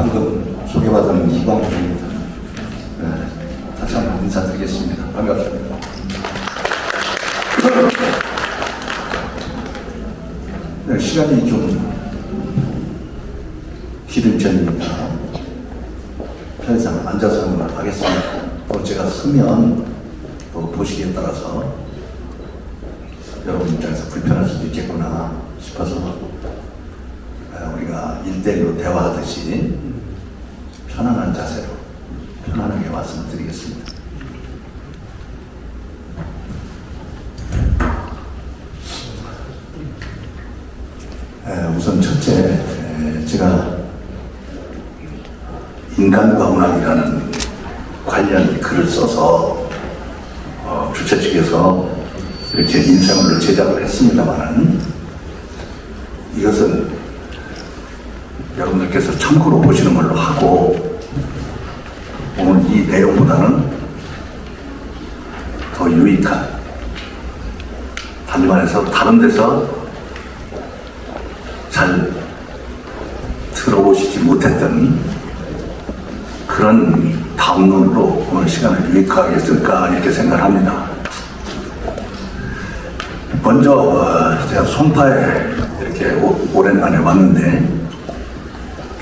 방금 소개받은 이광훈입니다. 네, 다시 한번 인사드리겠습니다. 반갑습니다. 네, 시간이 좀 길은 편입니다. 편의상 앉아서 하겠습니다. 또 제가 서면 또 보시기에 따라서 여러분 입장에서 불편할 수도 있겠구나 싶어서 우리가 1대1로 대화하듯이 편안한 자세로 편안하게 말씀드리겠습니다. 우선 첫째, 제가 인간과 문학이라는 관련 글을 써서 주최 측에서 이렇게 인쇄물을 제작을 했습니다만은 이것은 여러분들께서 참고로 보시는 걸로 하고 오늘 이 내용보다는 더 유익한, 달리 말해서 다른 데서 잘 들어보시지 못했던 그런 담론으로 오늘 시간을 유익하게 쓸까 이렇게 생각을 합니다. 먼저 제가 송파에 이렇게 오랜만에 왔는데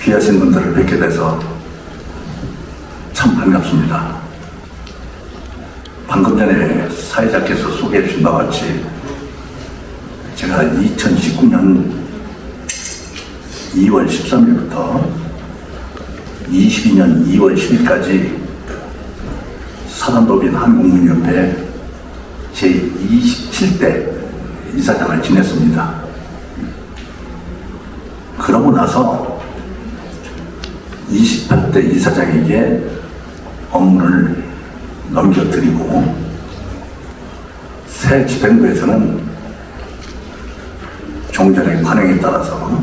귀하신 분들을 뵙게 돼서 참 반갑습니다. 방금 전에 사회자께서 소개해 주신 바와 같이 제가 2019년 2월 13일부터 22년 2월 10일까지 사단법인 한국문협회 제27대 이사장을 지냈습니다. 그러고 나서 28대 이사장에게 업무를 넘겨드리고 새 집행부에서는 종전의 관행에 따라서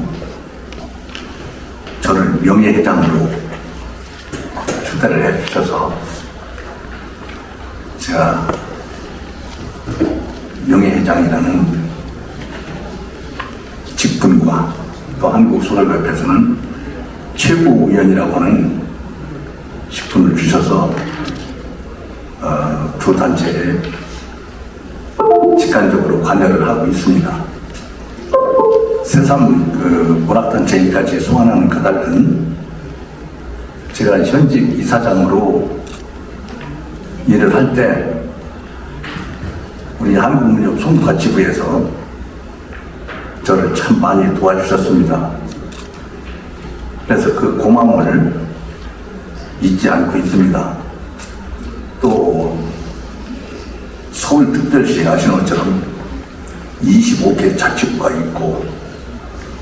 저를 명예회장으로 추대를 해주셔서 제가 명예회장이라는 직분과 또 한국소설협회에서는 최고위원이라고 하는 직분을 주셔서 두 단체에 직관적으로 관여를 하고 있습니다. 새삼 문학단체까지 소환하는 그날은 제가 현직 이사장으로 일을 할 때 우리 한국문협 송파 지부에서 저를 참 많이 도와주셨습니다. 그래서 그 고마움을 잊지 않고 있습니다. 또 서울특별시 아시는 것처럼 25개 자치구가 있고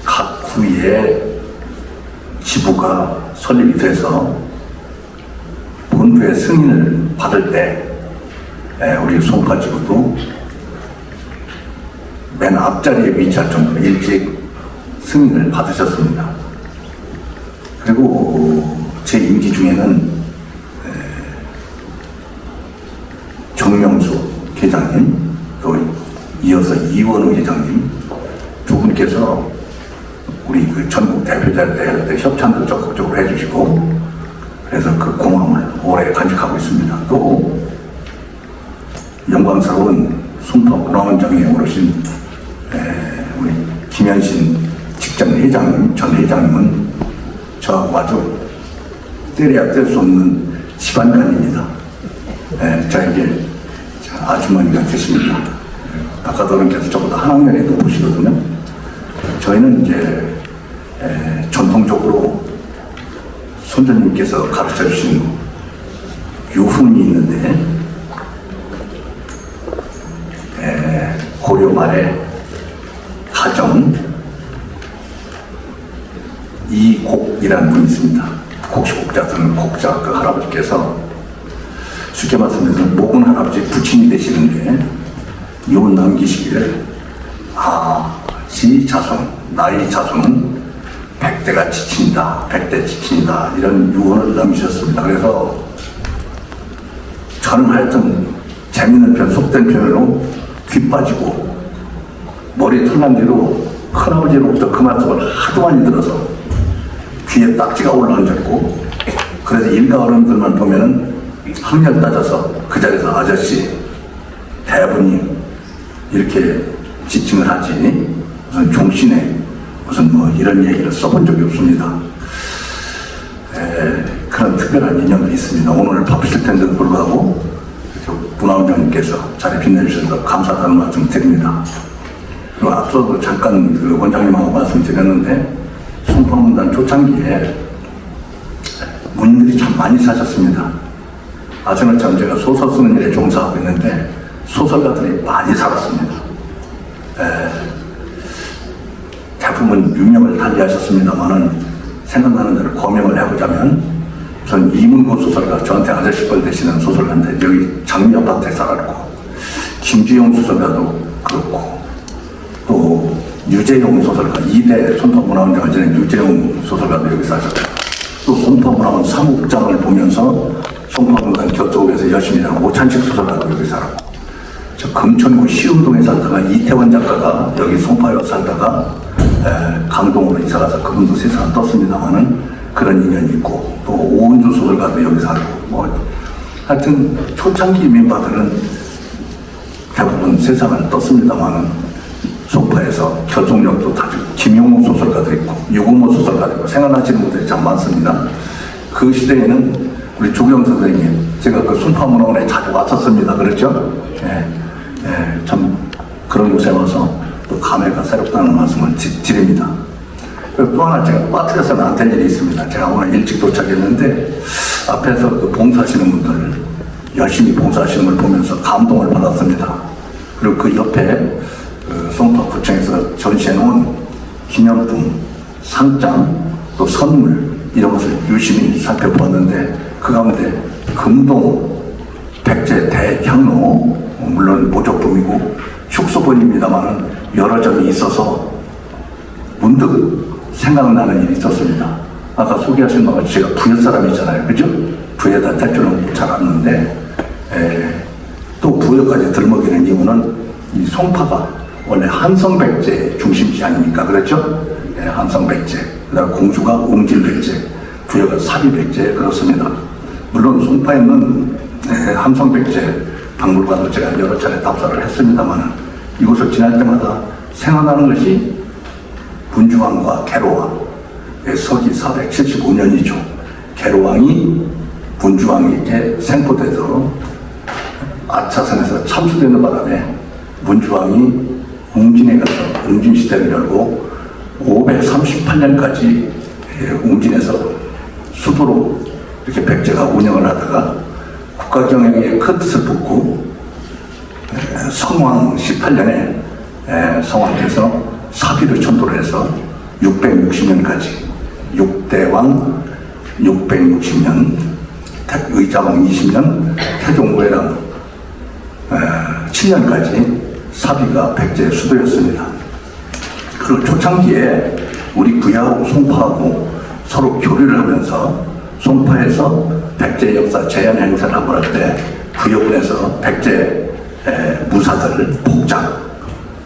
각 구에 지부가 설립이 돼서 본부의 승인을 받을 때 우리 송파 지부도 맨 앞자리에 위치할 정도로 일찍 승인을 받으셨습니다. 그리고 제 임기 중에는 정명수 회장님, 또 이어서 이원우 회장님 두 분께서 우리 그 전국 대표자들 할 때 협찬도 적극적으로 해주시고 그래서 그 고마움을 오래 간직하고 있습니다. 또 영광스러운 송파 문화원장에 오르신 우리 김현신 직장 회장님, 전 회장님은 저하고 아주 때려야 뗄 수 없는 집안간입니다. 저에게 아주머니가 되십니다. 박가도님께서 저보다 한 학년이 높으시거든요. 저희는 이제 전통적으로 선생님께서 가르쳐 주신 유훈이 있는데 고려 말에 가정 이곡이라는 분이 있습니다. 곡식곡자든 곡자 그 할아버지께서 쉽게 말씀해서 모군 할아버지 부친이 되시는데 유언 남기시기를 지 자손, 나의 자손은 100대가 지친다, 100대 지친다 이런 유언을 남기셨습니다. 그래서 저는 하여튼 재밌는 편, 속된 편으로 귀 빠지고 머리 털난 뒤로 큰아버지로부터 그 말씀을 하도 많이 들어서 귀에 딱지가 올라앉았고, 그래서 일가 어른들만 보면은 한결 따져서 그 자리에서 아저씨, 대부님 이렇게 지칭을 하지, 무슨 종신에 무슨 뭐 이런 얘기를 써본 적이 없습니다. 그런 특별한 인연도 있습니다. 오늘 바쁘실 텐데도 불구하고 문화원장님께서 자리 빛내주셔서 감사하다는 말씀 드립니다. 그리고 앞서도 잠깐 그 원장님하고 말씀드렸는데, 송파문단 초창기에 문인들이 참 많이 사셨습니다. 아시는 참 제가 소설 쓰는 일에 종사하고 있는데 소설가들이 많이 살았습니다. 대부분 유명을 달리하셨습니다만은 생각나는 대로 고명을 해보자면, 전 이문고 소설가, 저한테 아저씨뻘 되시는 소설가인데 여기 장미 아파트에 살았고, 김주영 소설가도 그렇고, 또 유재용 소설가, 2대 송파문화원장을 지낸 유재용 소설가도 여기 사셨고, 또 송파문화원 사무국장을 보면서 송파문화원 교쪽에서 열심히 일하는 오찬식 소설가도 여기 살았고, 저 금천구 시흥동에 살다가 이태원 작가가 여기 송파에 살다가 강동으로 이사가서 그분도 세상을 떴습니다마는 그런 인연이 있고, 또 오은주 소설가도 여기 살고, 뭐 하여튼 초창기 멤버들은 대부분 세상을 떴습니다마는 송파에서 결속력도 다지고, 김용무 소설가도 있고 유고모 소설가도 있고, 생각나시는 분들이 참 많습니다. 그 시대에는 우리 조경 선생님, 제가 그 송파문화원에 자주 왔었습니다. 그렇죠? 참 그런 곳에 와서 또 감회가 새롭다는 말씀을 드립니다. 그리고 또 하나 제가 빠뜨려서는 안 될 일이 있습니다. 제가 오늘 일찍 도착했는데 앞에서 그 봉사하시는 분들, 열심히 봉사하시는 걸 보면서 감동을 받았습니다. 그리고 그 옆에 그 송파구청에서 전시해놓은 기념품, 상장, 또 선물 이런 것을 유심히 살펴보았는데, 그 가운데 금동 백제 대향로, 물론 모조품이고 축소본입니다만은 여러 점이 있어서 문득 생각나는 일이 있었습니다. 아까 소개하신 것 같이 제가 부여 사람이잖아요. 그죠? 부여에다 될 줄은 잘 아는데, 또 부여까지 들먹이는 이유는 이 송파가 원래 한성백제 중심지 아닙니까? 그렇죠? 한성백제. 그 다음 공주가 웅질백제, 부여가 사비백제, 그렇습니다. 물론 송파에 있는 한성백제 박물관도 제가 여러 차례 답사를 했습니다만, 이곳을 지날 때마다 생각나는 것이 문주왕과 계로왕, 서기 475년이죠. 계로왕이 문주왕에게 생포돼서 아차산에서 참수되는 바람에 문주왕이 웅진에 가서 웅진시대를 열고 538년까지 웅진에서 수도로 이렇게 백제가 운영을 하다가 국가경영에 큰 뜻을 붓고 성왕 18년에 성왕께서 사비를 천도를 해서 660년까지 6대왕 660년, 의자왕 20년, 태종고해랑 7년까지 사비가 백제의 수도였습니다. 그리고 초창기에 우리 구야하고 송파하고 서로 교류를 하면서 송파에서 백제 역사 제한 행사를 한번 할 때 구여군에서 백제 무사들 복장,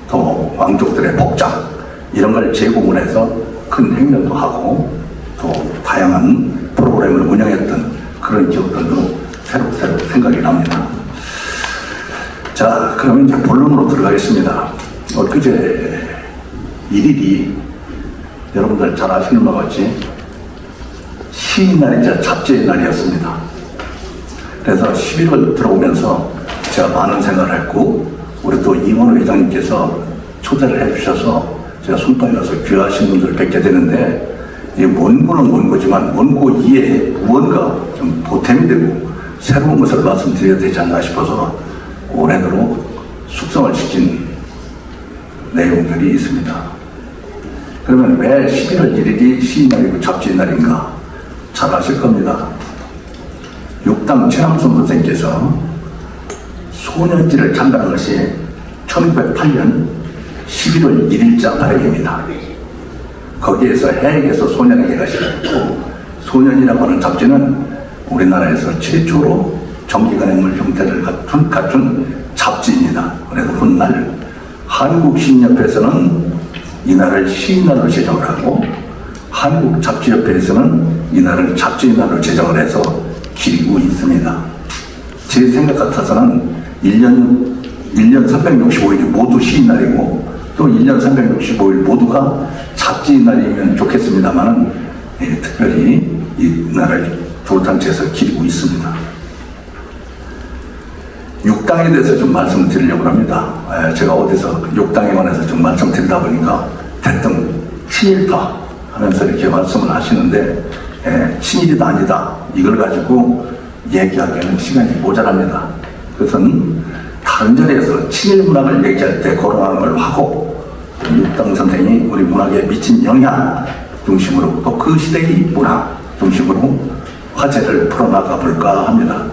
또 왕족들의 복장 이런 걸 제공을 해서 큰 행렬도 하고 또 다양한 프로그램을 운영했던 그런 기억들도 새록새록 생각이 납니다. 자, 그러면 이제 본론으로 들어가겠습니다. 엊그제 1일이 여러분들 잘 아시는 것 같이 시인날이자 잡지의 날이었습니다. 그래서 11월 들어오면서 제가 많은 생각을 했고, 우리 또 이원호 회장님께서 초대를 해주셔서 제가 송파에 가서 귀하신 분들을 뵙게 되는데, 이 원고는 원고지만 원고 이외에 무언가 좀 보탬이 되고 새로운 것을 말씀드려야 되지 않나 싶어서 올해도록 숙성을 시킨 내용들이 있습니다. 그러면 왜 11월 1일이 시인날이고 잡지의 날인가? 잘 아실 겁니다. 육당 최남선 선생께서 소년지를 창간한 것이 1908년 11월 1일자 발행입니다. 거기에서 해액에서 소년에게가 시작했고, 소년이라고 하는 잡지는 우리나라에서 최초로 정기간행물 형태를 갖춘 잡지입니다. 그래서 훗날 한국시인협회에서는 이날을 시인날로 지정을 하고, 한국잡지협회에서는 이날을 잡지의 날로 제정을 해서 기리고 있습니다. 제 생각 같아서는 1년 365일이 모두 시인날이고 또 1년 365일 모두가 잡지의 날이면 좋겠습니다만 특별히 이 날을 두 단체에서 기리고 있습니다. 육당에 대해서 좀 말씀드리려고 합니다. 제가 어디서 육당에 관해서 좀 말씀드리다 보니까 대뜸 친일파 하면서 이렇게 말씀을 하시는데 친일이다 아니다 이걸 가지고 얘기하기에는 시간이 모자랍니다. 그것은 다른 자리에서 친일 문학을 얘기할 때 그런 걸 하고 육당 선생이 우리 문학에 미친 영향 중심으로 또 그 시대의 문학 중심으로 화제를 풀어나가 볼까 합니다.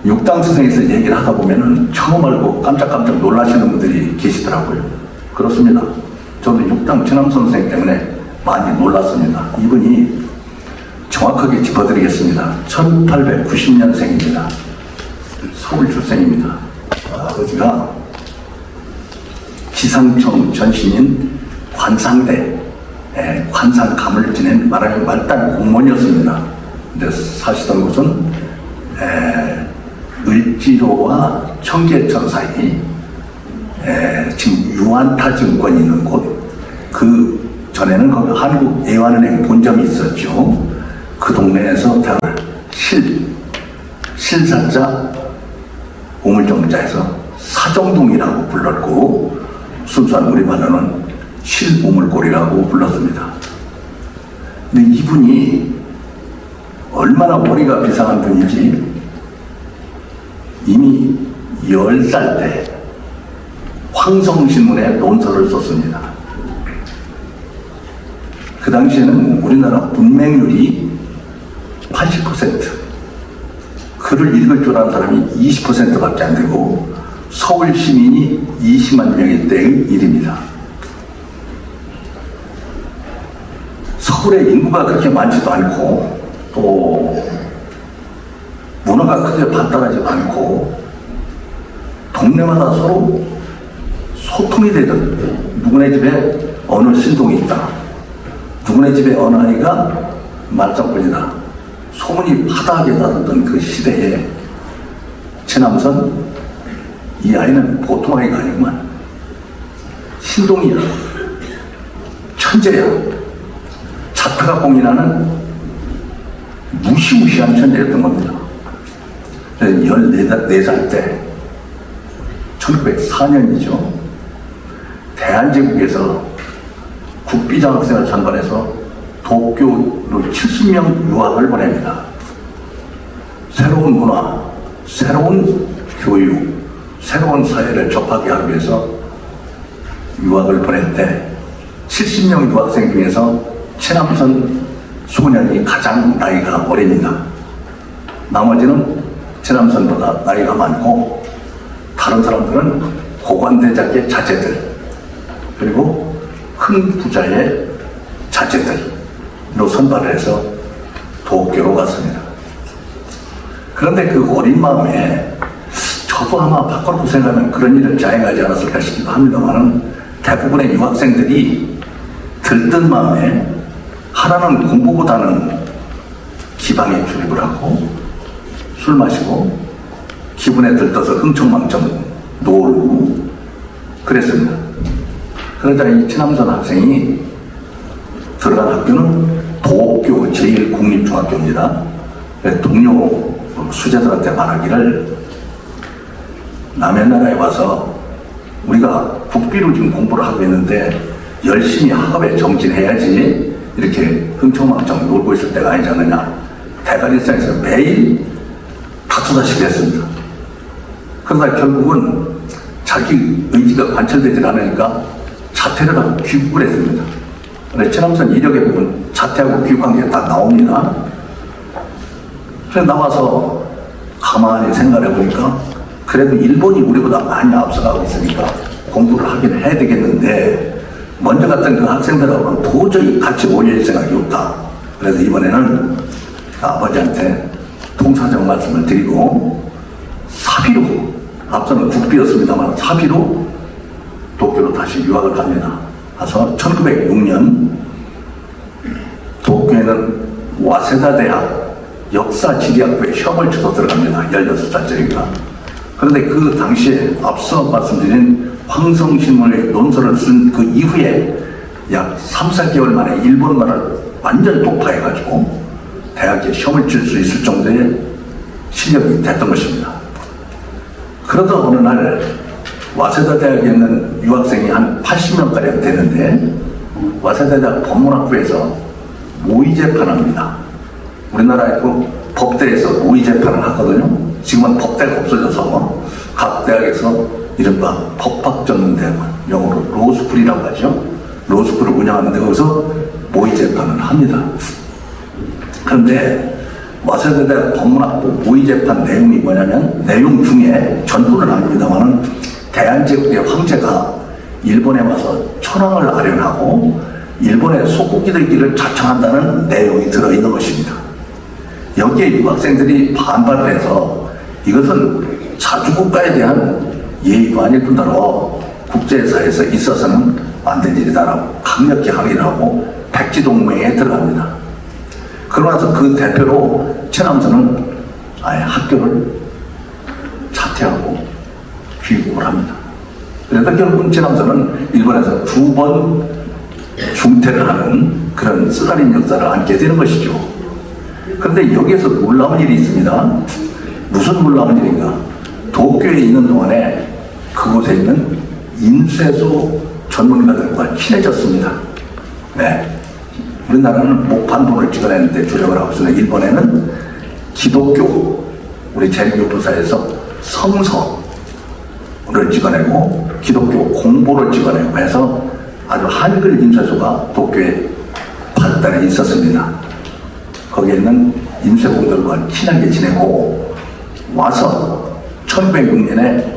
육당 선생에서 얘기를 하다 보면은 처음 알고 깜짝깜짝 놀라시는 분들이 계시더라고요. 그렇습니다. 저도 육당 진암 선생 때문에 많이 놀랐습니다. 이분이 정확하게 짚어드리겠습니다. 1890년생입니다. 서울 출생입니다. 아버지가 기상청 전신인 관상대 관상감을 지낸 말하면 말단 공무원이었습니다. 근데 사시던 곳은 을지로와 청계천 사이 지금 유안타 증권이 있는 곳, 그 전에는 거기 한국애환은행 본점이 있었죠. 그 동네에서 태어날 실사자 우물정자에서 사정동이라고 불렀고 순수한 우리말로는 실우물골이라고 불렀습니다. 근데 이분이 얼마나 머리가 비상한 분인지 이미 10살 때 황성신문에 논설을 썼습니다. 그 당시에는 우리나라 문맹률이 80%, 글을 읽을 줄 아는 사람이 20%밖에 안 되고 서울 시민이 20만 명일 때의 일입니다. 서울의 인구가 그렇게 많지도 않고 또 문화가 크게 발달하지도 않고 동네마다 서로 소통이 되던 누구네 집에 어느 신동이 있다. 누구네 집에 어느 아이가 말썽꾼이다. 소문이 파다하게 나던 그 시대에 최남선 이 아이는 보통 아이가 아니구만. 신동이야. 천재야. 자타가 공인하는 무시무시한 천재였던 겁니다. 14살 때 1904년이죠. 대한제국에서 국비장학생을 선발해서 도쿄로 70명 유학을 보냅니다. 새로운 문화, 새로운 교육, 새로운 사회를 접하게 하기 위해서 유학을 보낼 때 70명 유학생 중에서 최남선 소년이 가장 나이가 어립니다. 나머지는 최남선보다 나이가 많고 다른 사람들은 고관대작의 자제들 그리고 큰 부자의 자제들로 선발을 해서 도쿄로 갔습니다. 그런데 그 어린 마음에 저도 아마 바꿔놓고 생각하면 그런 일을 자행하지 않았을까 싶기도 합니다만 대부분의 유학생들이 들뜬 마음에 하나는 공부보다는 기방에 출입을 하고 술 마시고 기분에 들떠서 흥청망청 놀고 그랬습니다. 그러자 이 최남선 학생이 들어간 학교는 도쿄 제1국립중학교입니다. 동료 수재들한테 말하기를 남의 나라에 와서 우리가 국비로 지금 공부를 하고 있는데 열심히 학업에 정진해야지 이렇게 흥청망청 놀고 있을 때가 아니지 않느냐. 대가리상에서 매일 다투다시피 했습니다. 그러다 결국은 자기 의지가 관철되지 않으니까 자퇴를 하고 귀국을 했습니다. 근데 최남선 이력에 보면 자퇴하고 귀국한 게 다 나옵니다. 그래서 나와서 가만히 생각해 보니까 그래도 일본이 우리보다 많이 앞서가고 있으니까 공부를 하긴 해야 되겠는데 먼저 갔던 그 학생들하고는 도저히 같이 어울릴 생각이 없다. 그래서 이번에는 아버지한테 통사정 말씀을 드리고 사비로, 앞서는 국비였습니다만 사비로 도쿄로 다시 유학을 갑니다. 와서 1906년 도쿄에는 와세다 대학 역사지리학부에 시험을 쳐서 들어갑니다. 16살짜리가. 그런데 그 당시에 앞서 말씀드린 황성신문의 논설을 쓴 그 이후에 약 3, 4개월 만에 일본말을 완전 독파해가지고 대학에 시험을 칠 수 있을 정도의 실력이 됐던 것입니다. 그러다 어느 날 와세다 대학에 있는 유학생이 한 80명가량 되는데 와세다 대학 법문학부에서 모의 재판합니다. 우리나라에도 법대에서 모의 재판을 하거든요. 지금은 법대가 없어져서 각 대학에서 이른바 법학전문대학원, 영어로 로스쿨이라고 하죠. 로스쿨을 운영하는데 거기서 모의 재판을 합니다. 그런데 와세다 대학 법문학부 모의 재판 내용이 뭐냐면 내용 중에 전부는 아닙니다만 대한제국의 황제가 일본에 와서 천황을 아련하고 일본의 소국기들끼를 자청한다는 내용이 들어있는 것입니다. 여기에 유학생들이 반발을 해서 이것은 자주국가에 대한 예의도 아닐 뿐더러 국제사회에서 있어서는 안 된 일이다라고 강력히 항의를 하고 백지동맹에 들어갑니다. 그러고 나서 그 대표로 최남선은 아예 학교를 자퇴하고 귀국을 합니다. 그래서 결국 최남선은 일본에서 2번 중퇴를 하는 그런 쓰라린 역사를 안게 되는 것이죠. 그런데 여기에서 놀라운 일이 있습니다. 무슨 놀라운 일인가? 도쿄에 있는 동안에 그곳에 있는 인쇄소 전문가들과 친해졌습니다. 네. 우리나라는 목판돈을 찍어내는데 조력을 하고 있으나 일본에는 기독교, 우리 제일교부사에서 성서를 찍어내고 기독교 공보를 찍어내고 해서 아주 한글 인쇄소가 도쿄에 발달해 있었습니다. 거기에 있는 인쇄공들과 친하게 지내고 와서 1906년에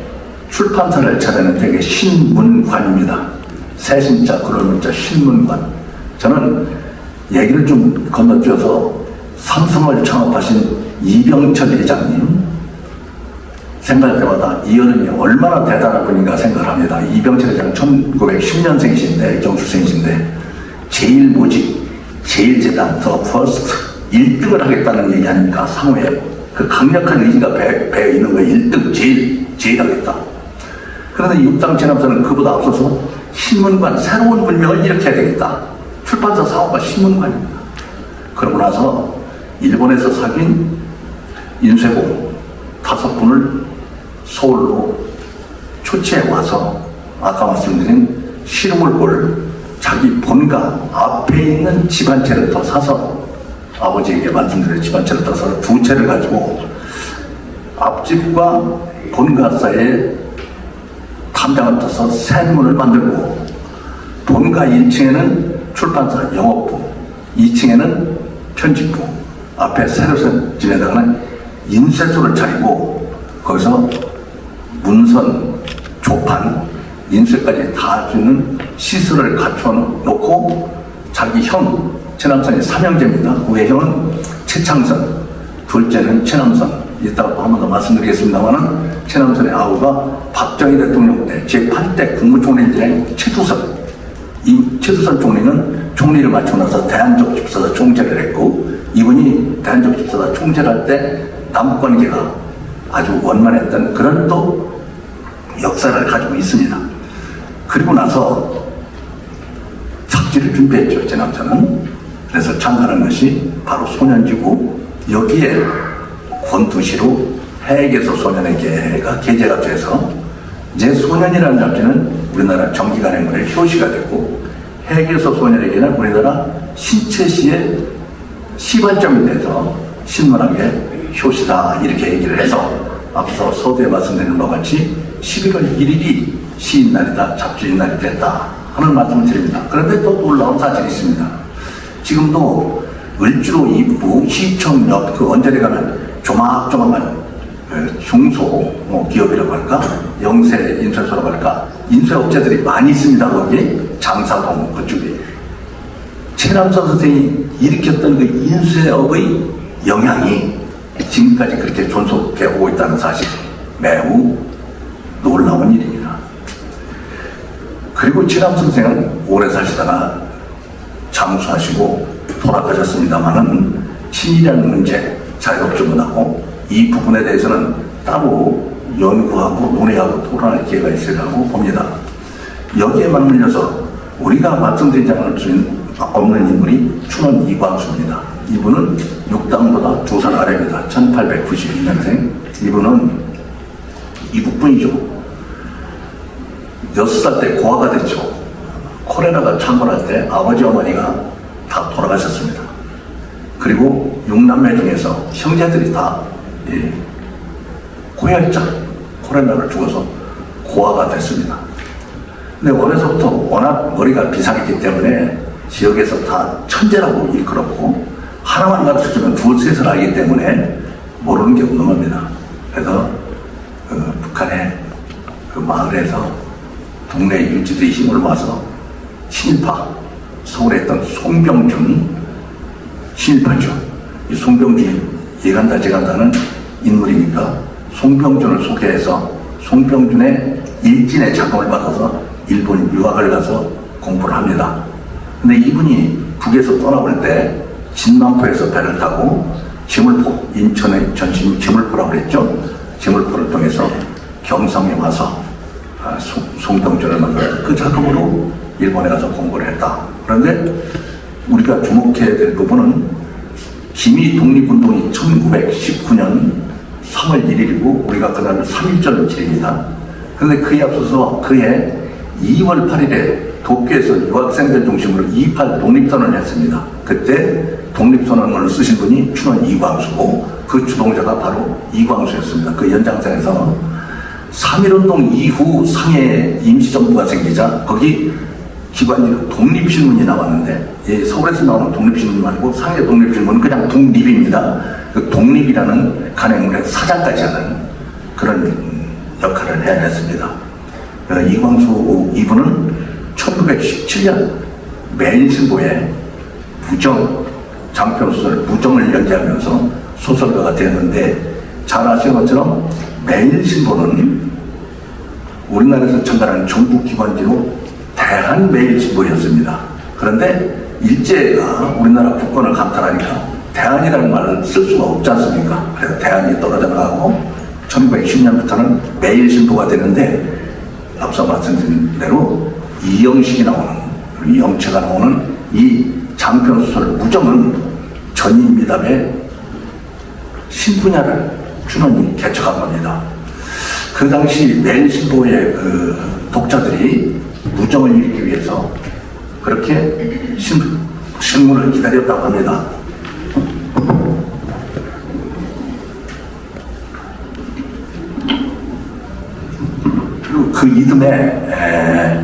출판사를 차리는 되게 신문관입니다. 새신자, 그럴문자 신문관. 저는 얘기를 좀 건너뛰어서 삼성을 창업하신 이병철 회장님 생각할 때마다 이 어른이 얼마나 대단한 분인가 생각을 합니다. 이병철 회장 1910년생이신데 경수생이신데 제일모직, 제일재단, 더 퍼스트 1등을 하겠다는 얘기 아닙니까? 상호에 그 강력한 의지가 배어 있는 거예요. 1등 제일 하겠다. 그런데 육당 최남선은 그보다 앞서서 신문관, 새로운 문명을 일으켜야 되겠다. 출판사 사업가 신문관입니다. 그러고 나서 일본에서 사귄 인쇄공 5분을 서울로 초치해 와서 아까 말씀드린 시루물골 자기 본가 앞에 있는 집 한 채를 더 사서 아버지에게 말씀드린 집 한 채를 더 사서 2채를 가지고 앞집과 본가 사이에 담장을 떠서 샘문을 만들고 본가 1층에는 출판사 영업부, 2층에는 편집부, 앞에 새로 지내다가는 인쇄소를 차리고 거기서 문선, 조판, 인쇄까지 다 주는 시설을 갖춰놓고 자기 형, 최남선이 3형제입니다. 외형은 최창선, 둘째는 최남선. 이따가 한 번 더 말씀드리겠습니다만은 최남선의 아우가 박정희 대통령 때 제8대 국무총리인데 최두선. 이 최두선 총리는 총리를 맡고 나서 대한적 집사다 총재를 했고 이분이 대한적 집사다 총재를 할 때 남북관계가 아주 원만했던 그런 또 역사를 가지고 있습니다. 그리고 나서 잡지를 준비했죠, 최남선은. 그래서 창간한 것이 바로 소년지고 여기에 권투시로 해에게서 소년에게가 게재가 돼서 이제 소년이라는 잡지는 우리나라 정기간행물의 효시가 되고 해에게서 소년에게는 우리나라 신체시의 시발점이 돼서 신문학의 효시다 이렇게 얘기를 해서 앞서 서두에 말씀드린 바와 같이 11월 1일이 시인날이다, 잡지인날이 됐다 하는 말씀을 드립니다. 그런데 또 놀라운 사실이 있습니다. 지금도 을지로 입구 시청역 그 언저리 가면 조막조막한 중소 기업이라고 할까, 영세 인쇄소라고 할까, 인쇄업체들이 많이 있습니다. 거기 장사동 그쪽에 최남선 선생이 일으켰던 그 인쇄업의 영향이 지금까지 그렇게 존속해 오고 있다는 사실 매우 놀라운 일입니다. 그리고 최남 선생은 오래 사시다가 장수하시고 돌아가셨습니다만은 친일이라는 문제 자유업주문하고 이 부분에 대해서는 따로 연구하고 논의하고 토론할 기회가 있으리라고 봅니다. 여기에 맞물려서 우리가 말씀드리지 않을 수 없는 인물이 춘원 이광수입니다. 이분은 6당보다 2살 아래입니다. 1892년생. 이분은 이북분이죠. 6살 때 고아가 됐죠. 콜레라가 창궐할 때 아버지 어머니가 다 돌아가셨습니다. 그리고 6남매 중에서 형제들이 다 고혈자 콜레라를 죽어서 고아가 됐습니다. 근데 어려서부터 워낙 머리가 비상했기 때문에 지역에서 다 천재라고 일컬었고 하나만 가르쳐주면 두셋을 알기 때문에 모르는 게 없는 겁니다. 그래서 북한의 그 마을에서 동네 유지들이 힘을 모아서 친일파, 서울에 있던 송병준, 친일파죠. 이 송병준이 예간다 재간다는 인물이니까 송병준을 소개해서 송병준의 일진의 자금을 받아서 일본 유학을 가서 공부를 합니다. 근데 이분이 북에서 떠나올 때 진만포에서 배를 타고 지물포, 인천의 전신 지물포라고 그랬죠. 지물포를 통해서 경성에 와서 송병준을 만나서 그 자금으로 일본에 가서 공부를 했다. 그런데 우리가 주목해야 될 부분은 김이 독립운동이 1919년 3월 1일이고 우리가 그날 3.1절을 지립니다. 그런데 그에 앞서서 그해 2월 8일에 도쿄에서 유학생들 중심으로 2.8 독립선언을 했습니다. 그때 독립선언을 쓰신 분이 춘원 이광수고 그 주동자가 바로 이광수였습니다. 그 연장선에서 3.1운동 이후 상해 임시정부가 생기자 거기 기관지로 독립신문이 나왔는데 서울에서 나오는 독립신문 말고 상해 독립신문은 그냥 독립입니다. 그 독립이라는 간행물의 사장까지 하는 그런 역할을 해냈습니다. 이광수 이분은 1917년 매일신보에 장편소설 무정을 연재하면서 소설가가 되었는데 잘 아시는 것처럼 매일신보는 우리나라에서 창간한 정부기관지로 대한매일신보였습니다. 그런데 일제가 우리나라 국권을 강탈하니까 대한이라는 말을 쓸 수가 없지 않습니까? 그래서 대한이 떨어져 나가고 1910년부터는 매일신보가 되는데 앞서 말씀드린 대로 이영식이 나오는 이영채가 나오는 이 장편소설 무정은 전인미답의 신분야를 춘원이 개척한 겁니다. 그 당시 매일신보의 그 독자들이 무정을 읽기 위해서 그렇게 신문을 기다렸다고 합니다. 그리고 그 이듬해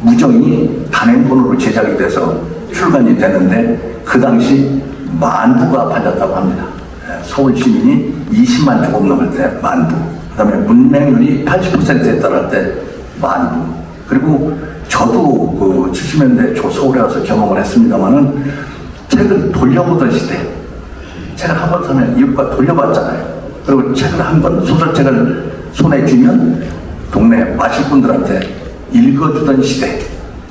무정이 단행본으로 제작이 돼서 출간이 되는데 그 당시 만부가 팔렸다고 합니다. 서울 시민이 20만 조금 넘을 때 만부, 그 다음에 문맹률이 80%에 달할 때 만부. 그리고 저도 그 70년대 초 서울에 와서 경험을 했습니다만은 책을 돌려보던 시대, 책을 한 번 사면 이웃과 돌려봤잖아요. 그리고 책을 한 번, 소설책을 손에 쥐면 동네 마실분들한테 읽어주던 시대,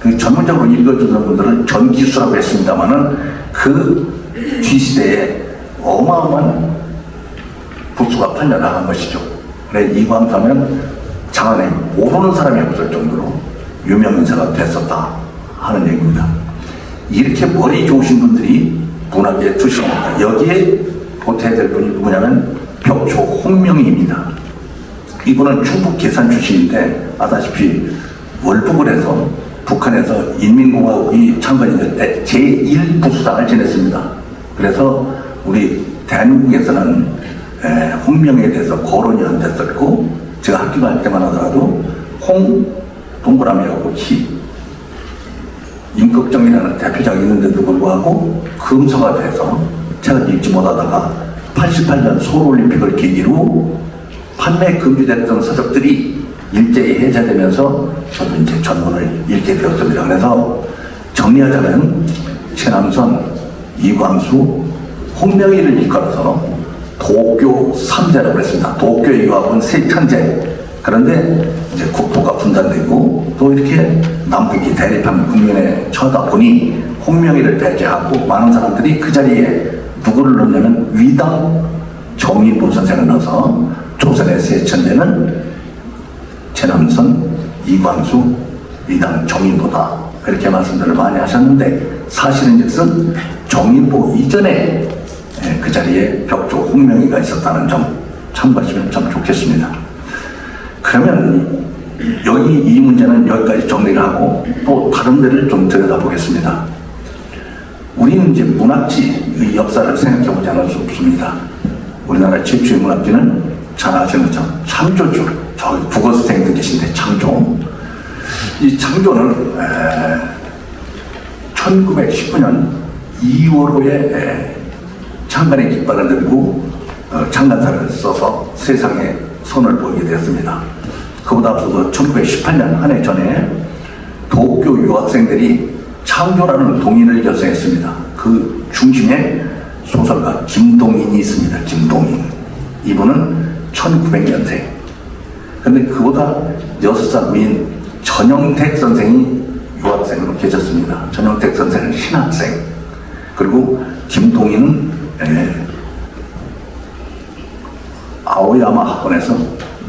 그 전문적으로 읽어주던 분들은 전기수라고 했습니다만은 그 뒤시대에 어마어마한 부수가 팔려나간 것이죠. 그래 이광수하면 장안에 모르는 사람이 없을 정도로 유명인사가 됐었다 하는 얘기입니다. 이렇게 머리 좋으신 분들이 문학계에 투신합니다. 여기에 보태야 될 분이 누구냐면 벽초 홍명희입니다. 이분은 충북 계산 출신인데 아다시피 월북을 해서 북한에서 인민공화국이 창건이 될 때 제1부수장을 지냈습니다. 그래서 우리 대한민국에서는 홍명희에 대해서 거론이 안 됐었고 제가 학교 갈 때만 하더라도 홍 동그라미하고 희 임꺽정이라는 대표작이 있는데도 불구하고 금서가 돼서 책을 읽지 못하다가 88년 서울올림픽을 계기로 판매 금지됐던 서적들이 일제히 해제되면서 저도 이제 전문을 읽게 되었습니다. 그래서 정리하자면 최남선, 이광수, 홍명희를 일컬어서 도쿄 3제라고 했습니다. 도쿄에 유학온 세 천재, 그런데 이제 국토가 분단되고 또 이렇게 남북이 대립한 국면에 처하다 보니 홍명희를 배제하고 많은 사람들이 그 자리에 누구를 넣냐면 위당 정인보 선생을 넣어서 조선의 세 천재는 최남선, 이광수, 위당 정인보다 이렇게 말씀들을 많이 하셨는데 사실은즉슨 정인보 이전에 그 자리에 벽조 홍명희가 있었다는 점 참고하시면 참 좋겠습니다. 그러면 여기 이 문제는 여기까지 정리를 하고 또 다른 데를 좀 들여다보겠습니다. 우리는 이제 문학지의 역사를 생각해보지 않을 수 없습니다. 우리나라 최초의 문학지는 잘 아시는 것처럼 창조죠. 저기 국어선생님들 계신데 창조. 이 창조는 1919년 2월호에 창간의 깃발을 들고 창간사를 써서 세상에 손을 보이게 되었습니다. 그보다 앞서서 1918년 한 해 전에 도쿄 유학생들이 창조라는 동인을 결성했습니다. 그 중심에 소설가 김동인이 있습니다. 김동인. 이분은 1900년생. 근데 그보다 6살 위인 전영택 선생이 유학생으로 계셨습니다. 전영택 선생은 신학생. 그리고 김동인은 아오야마 학원에서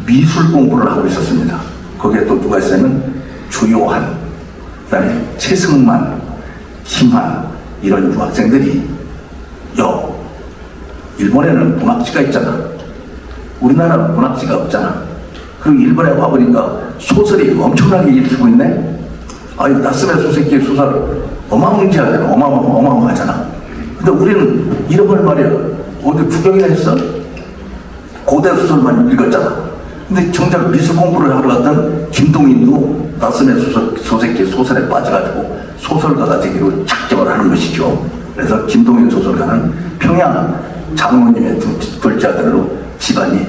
미술 공부를 하고 있었습니다. 거기에 또 누가 있었냐면 주요한, 그 다음에 최승만, 김한 이런 유학생들이 일본에는 문학지가 있잖아. 우리나라는 문학지가 없잖아. 그리고 일본에 와보니까 소설이 엄청나게 읽히고 있네. 아니 나스메 소세키의 소설 어마무지하잖아. 어마어마하잖아. 근데 우리는 이런 걸 말이야 어디 구경이나 했어? 고대 소설만 읽었잖아. 근데 정작 미술 공부를 하러 갔던 김동인도 나스메 소세키 소설에 빠져가지고 소설가가 되기로 작정을 하는 것이죠. 그래서 김동인 소설가는 평양 장모님의 둘째 아들로 집안이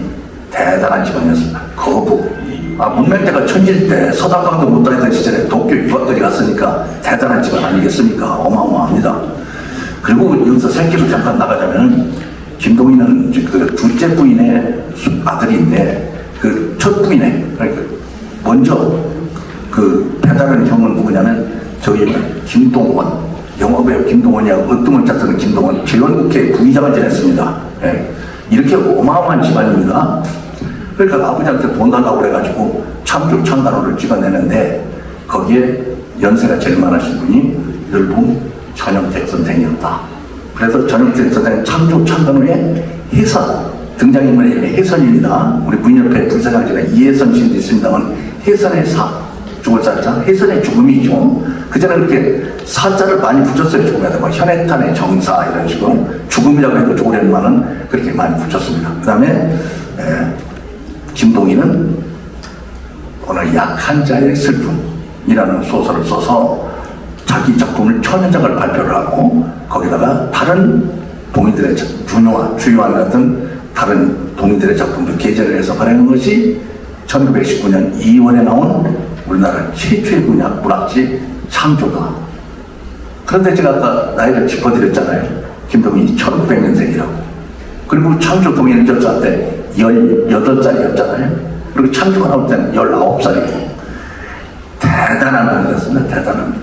대단한 집안이었습니다. 거북. 문명대가 천질 때 서당강도 못 다니던 시절에 도쿄 유학까지 갔으니까 대단한 집안 아니겠습니까? 어마어마합니다. 그리고 여기서 새끼로 잠깐 나가자면 김동인은 그 둘째 부인의 아들인데 그 첫 부인의 그러니까 먼저 그 배달하는 형은 누구냐면 저희 김동원, 영화배우 김동원이하고 으뜸을 짰던 김동원 제1국회 부의장을 지냈습니다. 예. 이렇게 어마어마한 집안입니다. 그러니까 아버지한테 돈 달라고 그래가지고 창조 창간호를 찍어내는데 거기에 연세가 제일 많으신 분이 열봉 전영택 선생이었다. 그래서 전영택 선생은 창조 창간호의 해선, 등장인물의 이름이 해선입니다. 우리 문협회 불사장지는 이해선 씨도 있습니다만 해선의 사, 죽을 사자, 해선의 죽음이죠. 그전에 그렇게 사자를 많이 붙였어요. 죽음에다 뭐 현해탄의 정사 이런 식으로 죽음이라고 해도 좋으려는 말은 그렇게 많이 붙였습니다. 그 다음에 김동인은 오늘 약한 자의 슬픔이라는 소설을 써서 자기 작품을 천연작을 발표를 하고 거기다가 다른 동인들의 주요한 같은 다른 동인들의 작품도 게재를 해서 발행한 것이 1919년 2월에 나온 우리나라 최초의 문학지 창조다. 그런데 제가 아까 나이를 짚어드렸잖아요. 김동인이 1900년생이라고. 그리고 창조 동인을 결정할 때 18살이었잖아요. 그리고 창조가 나올 때는 19살이고. 대단한 분이었습니다. 대단한.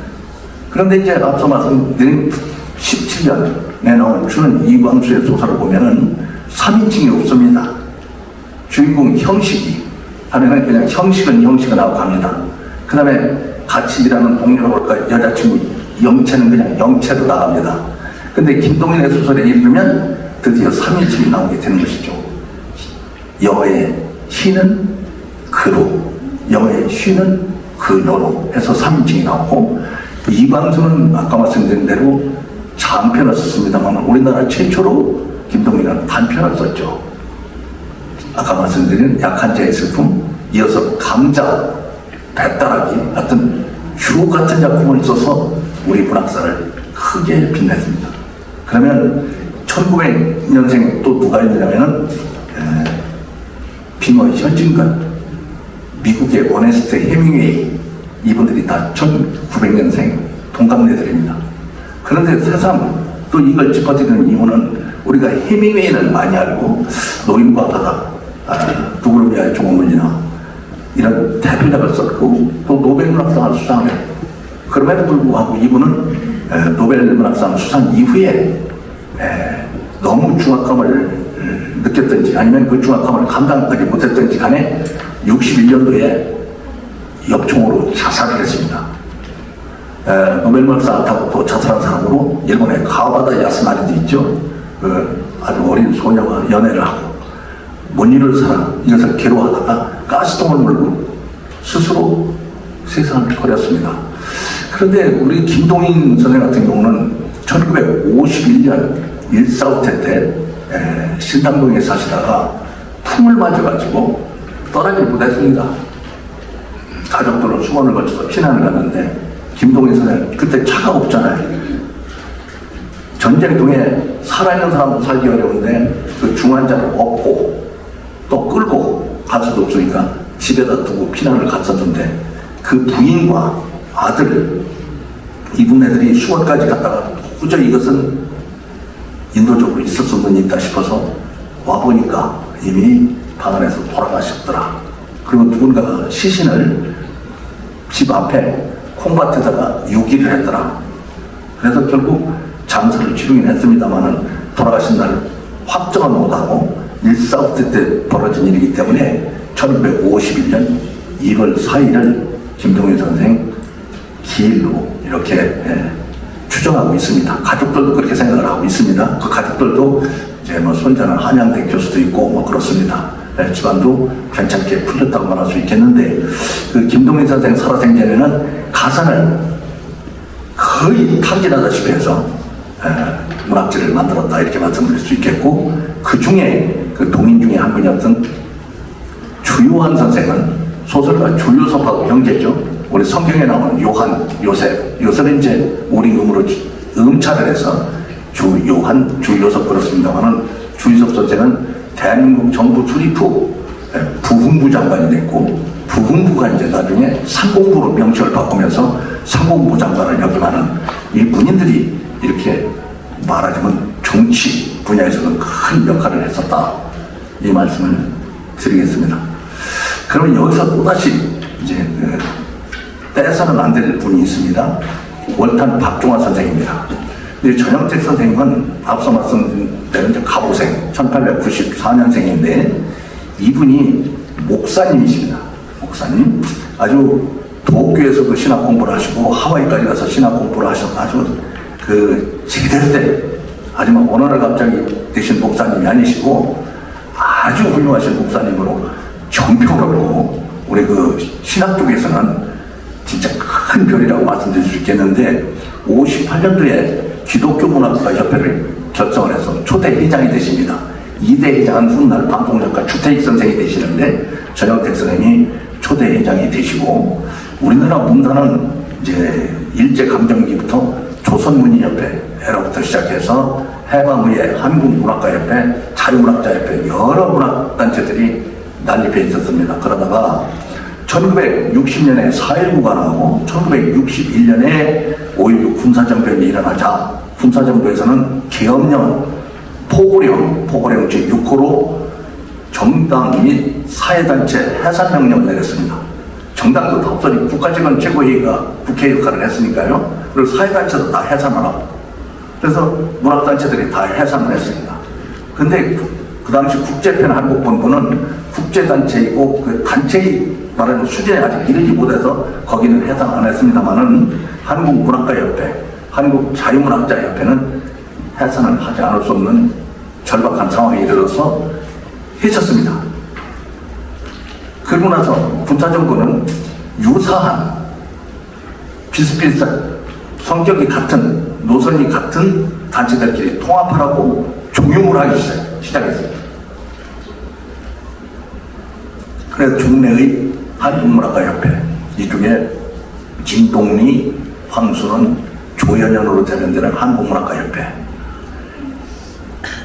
그런데 이제 앞서 말씀드린 17년에 나온 주는 이광수의 소설을 보면은 3인칭이 없습니다. 주인공 형식이 하면은 그냥 형식은 하고 갑니다. 그 다음에 같이 일하는 동료라고 할까 여자친구 영채는 그냥 영채로 나갑니다. 근데 김동인의 소설에 읽으면 드디어 3인칭이 나오게 되는 것이죠. 여의 시는 그로, 여의 쉬는 그너로 해서 3인칭이 나오고 이광수는 아까 말씀드린 대로 장편을 썼습니다만 우리나라 최초로 김동인은 단편을 썼죠. 아까 말씀드린 약한 자의 슬픔, 이어서 강자, 배따라기 같은 주 같은 작품을 써서 우리 문학사를 크게 빛냈습니다. 그러면 1900년생 또 누가 있느냐면은 빙어의 현진건, 미국의 어네스트 해밍웨이 이분들이 다 1900년생 동갑내들입니다. 그런데 새삼 또 이걸 짚어드리는 이유는 우리가 해밍웨이는 많이 알고 노인과 바다, 누구를 위하여 종을 울리나 이런 대표작을 썼고 또 노벨문학상을 수상을 했고 그럼에도 불구하고 이분은 노벨문학상 수상 이후에 너무 중압감을 느꼈던지 아니면 그 중압감을 감당하지 못했던지 간에 61년도에 엽총으로 자살을 했습니다. 노벨문학상 타고 또 자살한 사람으로 일본의 가와다 야스나리도 있죠. 아주 어린 소녀와 연애를 하고 못 이룰 사람 이것을 괴로워하다가 가스통을 물고 스스로 세상을 버렸습니다. 그런데 우리 김동인 선생 같은 경우는 1951년 일사후퇴 때 신당동에 사시다가 풍을 맞아가지고 떠나질 못했습니다. 가족들은 수건을 거쳐서 피난을 갔는데 김동인 선생 그때 차가 없잖아요. 전쟁통에 살아있는 사람도 살기 어려운데 그 중환자를 업고 또 끌고 갈 수도 없으니까 집에다 두고 피난을 갔었는데 그 부인과 아들 이분네들이 수원까지 갔다가 도저히 이것은 인도적으로 있을 수는 있다 싶어서 와보니까 이미 방 안에서 돌아가셨더라. 그리고 누군가가 시신을 집 앞에 콩밭에다가 유기를 했더라. 그래서 결국 장사를 치르긴 했습니다만은 돌아가신 날 확정은 못하고 일사후퇴 때 벌어진 일이기 때문에 1951년 2월 4일을 김동인 선생 기일로 이렇게 추정하고 있습니다. 가족들도 그렇게 생각을 하고 있습니다. 그 가족들도 이제 뭐 손자는 한양대 교수도 있고 뭐 그렇습니다. 집안도 괜찮게 풀렸다고 말할 수 있겠는데 그 김동인 선생 살아생전에는 가산을 거의 탕진하다시피 해서 문학지를 만들었다 이렇게 말씀드릴 수 있겠고 그 중에 그 동인 중에 한 분이었던 주요한 선생은 소설가 주요섭하고 형제죠. 우리 성경에 나오는 요한, 요셉, 요셉은 이제 우리 음으로 음차를 해서 주요한, 주요섭 그렇습니다만은 주요섭 선생은 대한민국 정부 출입 후 부흥부 장관이 됐고 부흥부가 이제 나중에 상공부로 명칭을 바꾸면서 상공부 장관을 역임하는 이 군인들이 이렇게 말하자면 정치 분야에서는 큰 역할을 했었다. 이 말씀을 드리겠습니다. 그러면 여기서 또다시 이제 빼서는 안 될 분이 있습니다. 월탄 박종화 선생입니다. 전영책 선생님은 앞서 말씀드린 이제 가보생 1894년생인데 이분이 목사님이십니다. 목사님 아주 도교에서도 신학 공부를 하시고 하와이까지 가서 신학 공부를 하셔서 아주 그 제대로 된 아주 막 어느 날 갑자기 되신 목사님이 아니시고 아주 훌륭하신 목사님으로 정평으로 우리 그 신학 쪽에서는 진짜 큰 별이라고 말씀드릴 수 있겠는데 58년도에 기독교 문학가 협회를 결성을 해서 초대 회장이 되십니다. 2대 회장은 훗날 방송작가 주태익 선생이 되시는데 전영택 선생님이 초대 회장이 되시고 우리나라 문단은 이제 일제강점기부터 조선문인협회로부터 시작해서 해방후에 한국문학가협회, 자유문학자협회 여러 문학단체들이 난립해 있었습니다. 그러다가 1960년에 4.19가 나오고 1961년에 5.16 군사정변이 일어나자 군사정부에서는 계엄령, 포고령 제6호로 정당 및 사회단체 해산명령을 내렸습니다. 정당도 덕선이 국가직원 최고회의가 국회 역할을 했으니까요. 그리고 사회단체도 다 해산하라고. 그래서 문학단체들이 다 해산을 했습니다. 근데 그 당시 국제편 한국본부는 국제단체이고 그 단체의 말하는 수준에 아직 이르지 못해서 거기는 해산 안 했습니다만은 한국문학가협회, 한국자유문학자협회는 해산을 하지 않을 수 없는 절박한 상황에 이르러서 해쳤습니다. 그러고 나서 군사정부는 유사한 비슷비슷한 성격이 같은 노선이 같은 단체들끼리 통합하라고 종용을 하기 시작했습니다. 그래서 중내의 한국문학가협회 이쪽에 진동리, 황순원, 조연현으로 대변되는 한국문학가협회,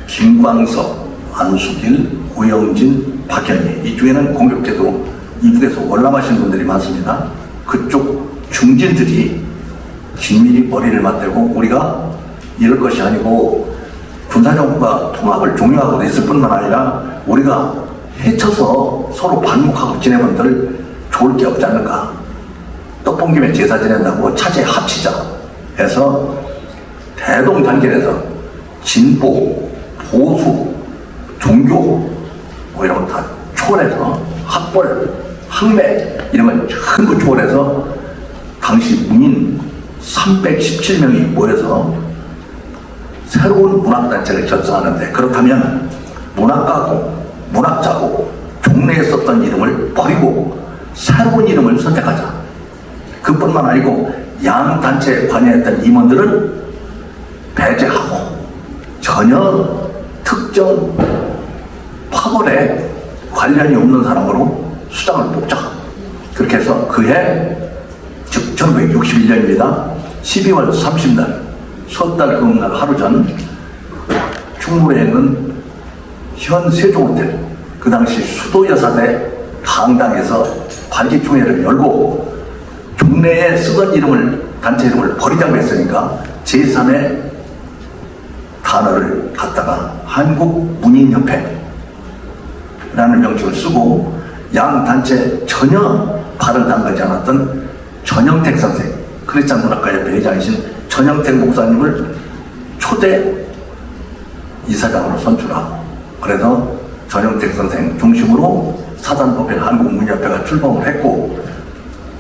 김광석, 안수길, 오영진, 박현희 이쪽에는 공격제도 이북에서 월남하신 분들이 많습니다. 그쪽 중진들이 긴밀히 머리를 맞대고 우리가 이럴 것이 아니고 군사정부가 통합을 종용하고 있을 뿐만 아니라 우리가 해쳐서 서로 반목하고 지내본들 좋을 게 없지 않을까. 떡본 김에 제사 지낸다고 차제 합치자 해서 대동단결해서 진보, 보수, 종교 뭐 이런 거 다 초월해서 학벌, 학맥 이런 걸 전부 초월해서 당시 문인 317명이 모여서 새로운 문학단체를 결성하는데, 그렇다면 문학가고 문학자고 종래에 썼던 이름을 버리고 새로운 이름을 선택하자. 그뿐만 아니고 양 단체에 관여했던 임원들은 배제하고 전혀 특정 파벌에 관련이 없는 사람으로 수장을 뽑자. 그렇게 해서 그해, 즉 1961년입니다. 12월 30날 섣달 금날 하루 전 충무로에 있는 현 세종호텔, 그 당시 수도여사대 강당에서 관기총회를 열고 종래에 쓰던 이름을, 단체 이름을 버리자고 했으니까 제3의 단어를 갖다가 한국문인협회라는 명칭을 쓰고 양 단체 전혀 발을 담그지 않았던 전영택 선생, 크리스찬 문학가협회 회장이신 전영택 목사님을 초대 이사장으로 선출하고, 그래서 전영택 선생 중심으로 사단법인 한국문협회가 출범을 했고,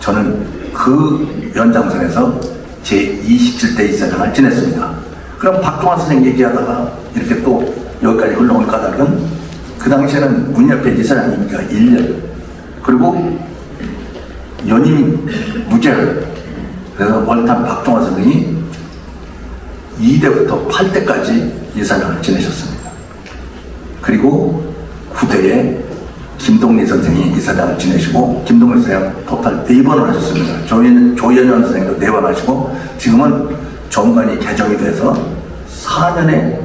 저는 그 연장선에서 제27대 이사장을 지냈습니다. 그럼 박종환 선생 얘기하다가 이렇게 또 여기까지 흘러온 까닭은 그 당시에는 문협회 이사장이니까 1년, 그리고 연임 무죄를, 그래서 월탄 박종환 선생이 2대부터 8대까지 이사장을 지내셨습니다. 그리고 9대에 김동리 선생이 이사장을 지내시고, 김동리 선생 토탈 4번을 하셨습니다. 조연현 선생도 4번 하시고, 지금은 정관이 개정이 돼서 4년의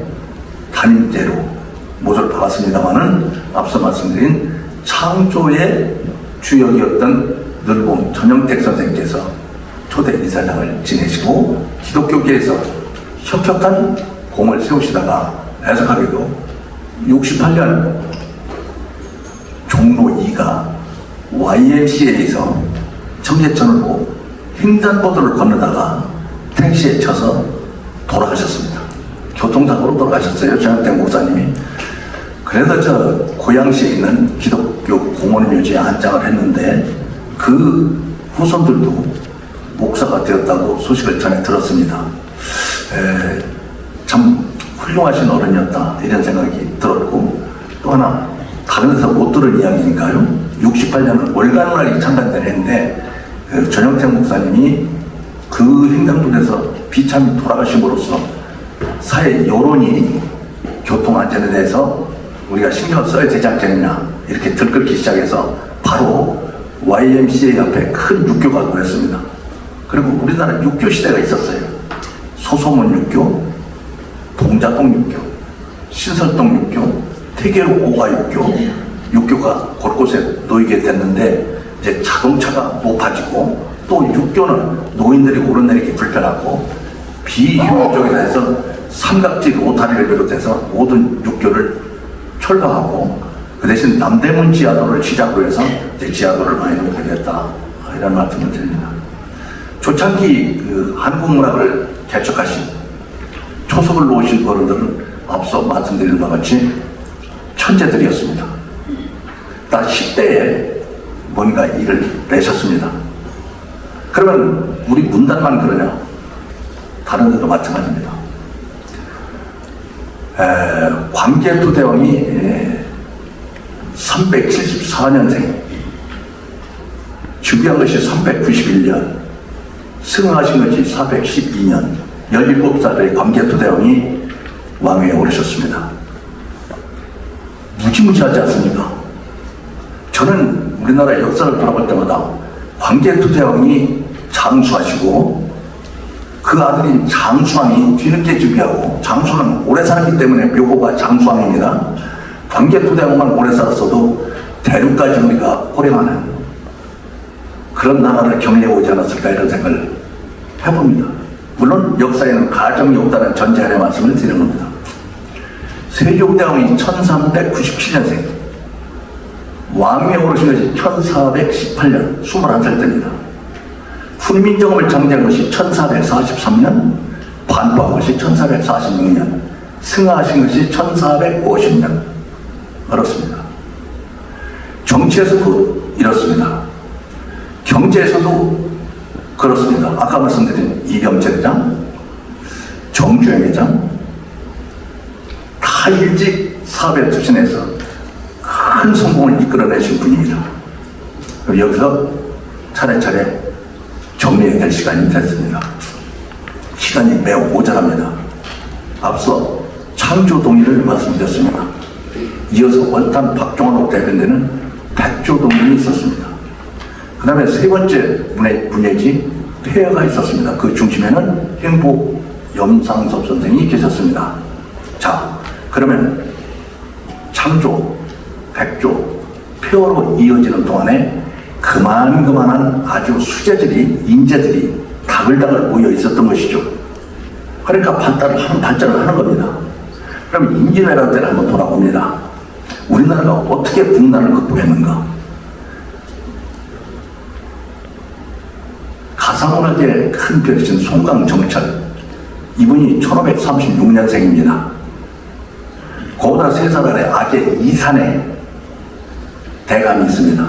단임제로 못을 박았습니다만은 앞서 말씀드린 창조의 주역이었던 늘봄 전영택 선생께서 초대 이사장을 지내시고, 기독교계에서 혁혁한 공을 세우시다가 애석하게도 68년 종로 2가 YMCA에서 청계천으로 횡단보도를 건너다가 택시에 쳐서 돌아가셨습니다. 교통사고로 돌아가셨어요, 전영택 목사님이. 그래서 저 고양시에 있는 기독교 공원묘지에 안장을 했는데, 그 후손들도 목사가 되었다고 소식을 전해 들었습니다. 참 훌륭하신 어른이었다, 이런 생각이 들었고, 또 하나 다른 데서 못 들은 이야기니까요. 68년은 월간문학이 창간된 해인데, 전영택 목사님이 그 횡단보도에서 비참히 돌아가심으로써 사회 여론이 교통안전에 대해서 우리가 신경을 써야 되지 않겠느냐 이렇게 들끓기 시작해서 바로 YMCA 옆에 큰 육교가 보였습니다. 그리고 우리나라 육교 시대가 있었어요. 소소문 육교, 동자동 육교, 신설동 육교, 태계로 오가 육교, 육교가 곳곳에 놓이게 됐는데, 이제 자동차가 높아지고 또 육교는 노인들이 오르내리기 불편하고 비효율적이라 해서 삼각지 로타리를 비롯해서 모든 육교를 철거하고, 그 대신 남대문 지하도를 시작으로 해서 이제 지하도를 많이 놓게 됐다, 이런 말씀을 드립니다. 초창기 그 한국문학을 개척하신 초석을 놓으신 어른들은 앞서 말씀드린 바와 같이 천재들이었습니다. 다 10대에 뭔가 일을 내셨습니다. 그러면 우리 문단만 그러냐? 다른 데도 마찬가지입니다. 광개토 대왕이 374년생, 즉위한 것이 391년, 승하신 것이 412년, 17살의 광개토 대왕이 왕위에 오르셨습니다. 무지무지하지 않습니까? 저는 우리나라 역사를 돌아볼 때마다 광개토 대왕이 장수하시고 그 아들인 장수왕이 뒤늦게 즉위하고, 장수는 오래 살았기 때문에 묘호가 장수왕입니다. 광개토 대왕만 오래 살았어도 대륙까지 우리가 호령하는 그런 나라를 경영해 오지 않았을까, 이런 생각을 해봅니다. 물론 역사에는 가정이 없다는 전제 아래 말씀을 드리는 겁니다. 세종대왕이 1397년생, 왕위에 오르신 것이 1418년 21살 때입니다. 훈민정음을 창제한 것이 1443년, 반포한 것이 1446년, 승하하신 것이 1450년. 그렇습니다. 정치에서도 이렇습니다. 경제에서도 그렇습니다. 아까 말씀드린 이병철 회장, 정주영 회장 다 일찍 사업에 투신해서 큰 성공을 이끌어내신 분입니다. 여기서 차례차례 정리해야 될 시간이 됐습니다. 시간이 매우 모자랍니다. 앞서 창조동의를 말씀드렸습니다. 이어서 원탄 박종환으로 대변되는 백조동의이 있었습니다. 그 다음에 세 번째 문예지 폐허가 있었습니다. 그 중심에는 행복 염상섭 선생이 계셨습니다. 자, 그러면 창조, 백조, 폐허로 이어지는 동안에 그만한 아주 수재들이, 인재들이 다글다글 모여 있었던 것이죠. 그러니까 발전을 하는 겁니다. 그럼 임진왜란 때를 한번 돌아봅니다. 우리나라가 어떻게 국난을 극복했는가? 가상문화계의 큰 별이신 송강정철, 이분이 1536년생입니다. 그보다 3살 아래 악의 이산에 대감이 있습니다.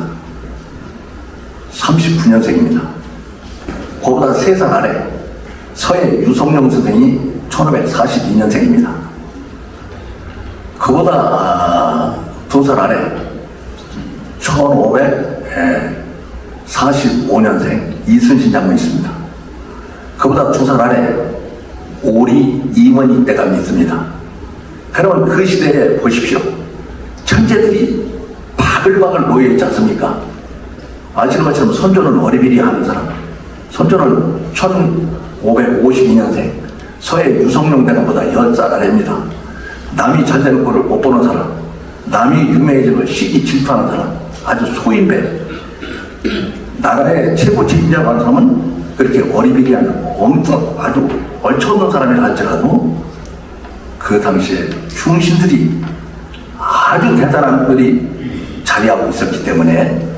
39년생입니다. 그보다 3살 아래 서해 유성룡 선생이 1542년생입니다. 그보다 2살 아래 1545년생 이순신 장군이 있습니다. 그보다 2살 아래 오리 이원희 대감이 있습니다. 여러분, 그 시대에 보십시오. 천재들이 바글바글 모여있지 않습니까? 아시는 것처럼 선조는 어리비리 하는 사람, 선조는 1552년생 서해 유성룡 대감보다 10살 아래입니다. 남이 잘 되는 꼴을 못 보는 사람, 남이 유명해지는 걸 시기 질투하는 사람, 아주 소인배. 나라의 최고 책임자가 하는 사람은 그렇게 어리비리한 엄청 아주 얼쳐없는 사람이라 할지라도 그 당시에 충신들이 아주 대단한 분들이 자리하고 있었기 때문에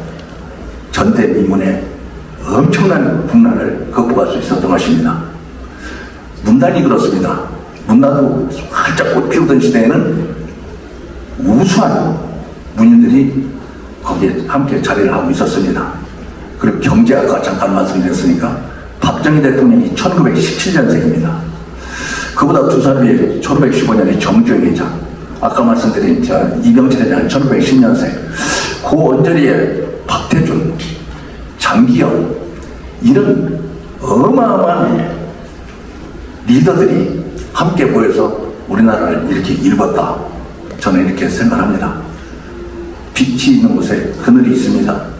전대미문의 엄청난 국난을 극복할 수 있었던 것입니다. 문단이 그렇습니다. 문단도 활짝 꽃 피우던 시대에는 우수한 문인들이 거기에 함께 자리를 하고 있었습니다. 그리고 경제학과 잠깐 말씀드렸으니까 박정희 대통령이 1917년생입니다. 그보다 2살 위에 1515년에 정주영 회장, 아까 말씀드린 이병철 회장은 1910년생, 그 언저리에 박태준, 장기영, 이런 어마어마한 리더들이 함께 모여서 우리나라를 이렇게 일궜다. 저는 이렇게 생각합니다. 빛이 있는 곳에 그늘이 있습니다.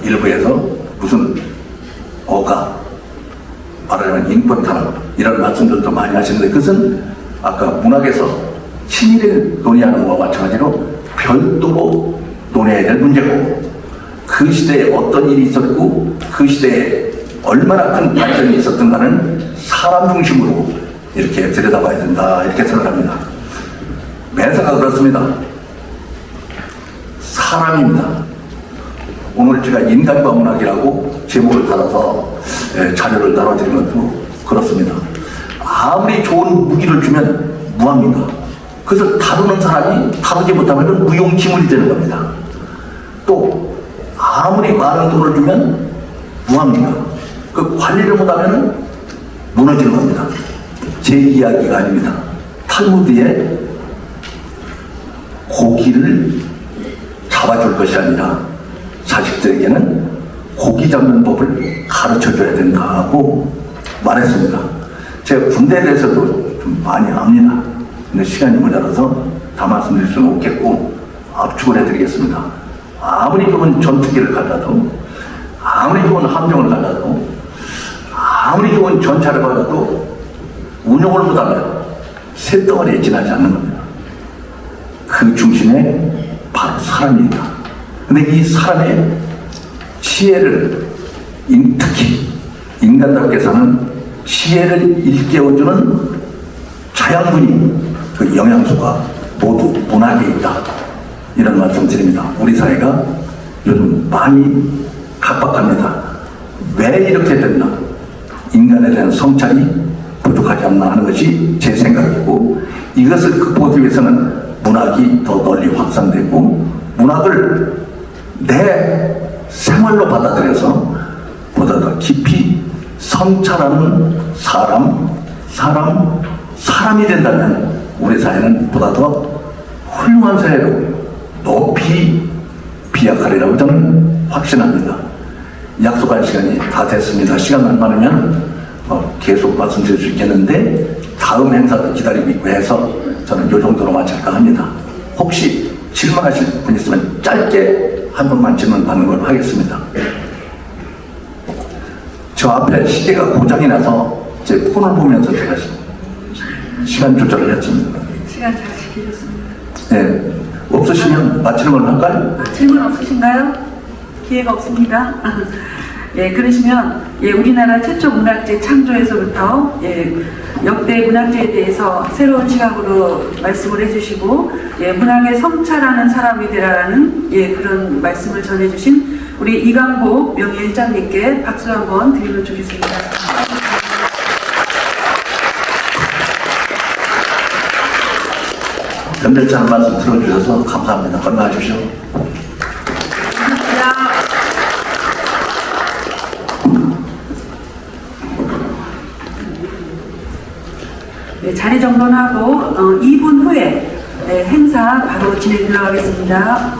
일부에서 무슨 말하자면 인권 탄압 이런 말씀들도 많이 하시는데, 그것은 아까 문학에서 친일을 논의하는 것과 마찬가지로 별도로 논해야 될 문제고, 그 시대에 어떤 일이 있었고 그 시대에 얼마나 큰 발전이 있었던가는 사람 중심으로 이렇게 들여다봐야 된다, 이렇게 생각합니다. 매사가 그렇습니다. 사람입니다. 오늘 제가 인간과 문학이라고 제목을 달아서 자료를 나눠드린 것도 그렇습니다. 아무리 좋은 무기를 주면 무합니까? 그것을 다루는 사람이 다루지 못하면 무용지물이 되는 겁니다. 또 아무리 많은 돈을 주면 무합니까? 그 관리를 못하면 무너지는 겁니다. 제 이야기가 아닙니다. 탈무드에 고기를 잡아줄 것이 아니라 자식들에게는 고기 잡는 법을 가르쳐줘야 된다고 말했습니다. 제가 군대에 대해서도 좀 많이 압니다. 근데 시간이 모자라서 다 말씀드릴 수는 없겠고 압축을 해드리겠습니다. 아무리 좋은 전투기를 가져도, 아무리 좋은 함정을 가져도, 아무리 좋은 전차를 가져도 운용을 못하면 쇳덩어리에 지나지 않는 겁니다. 그 중심에 바로 사람입니다. 근데 이 사람의 지혜를, 특히 인간답게 사는 지혜를 일깨워주는 자양분이, 그 영양소가 모두 문학에 있다. 이런 말씀 드립니다. 우리 사회가 요즘 많이 각박합니다. 왜 이렇게 됐나? 인간에 대한 성찰이 부족하지 않나 하는 것이 제 생각이고, 이것을 극복하기 위해서는 문학이 더 널리 확산되고, 문학을 내 생활로 받아들여서 보다 더 깊이 성찰하는 사람이 된다면 우리 사회는 보다 더 훌륭한 사회로 높이 비약하리라고 저는 확신합니다. 약속한 시간이 다 됐습니다. 시간만 많으면 계속 말씀드릴 수 있겠는데 다음 행사도 기다리고 있고 해서 저는 이 정도로 마칠까 합니다. 혹시 질문하실 분 있으면 짧게 한 분만 질문 받는 걸로 하겠습니다. 저 앞에 시계가 고장이 나서 제 폰을 보면서 제가 시간 조절을 했습니다. 시간 잘 지키셨습니다. 네. 없으시면 마치는 걸로 할까요? 질문 없으신가요? 기회가 없습니다. 예, 그러시면 우리나라 최초 문학재 창조에서부터 역대 문학재에 대해서 새로운 시각으로 말씀을 해주시고 문학의 성찰하는 사람이 되라라는 그런 말씀을 전해주신 우리 이강복 명예회장님께 박수 한번 드리면 좋겠습니다. 변별치 않은 말씀 들어주셔서 감사합니다. 건강하십시오. 네, 자리 정돈하고 2분 후에 행사 바로 진행 들어가겠습니다.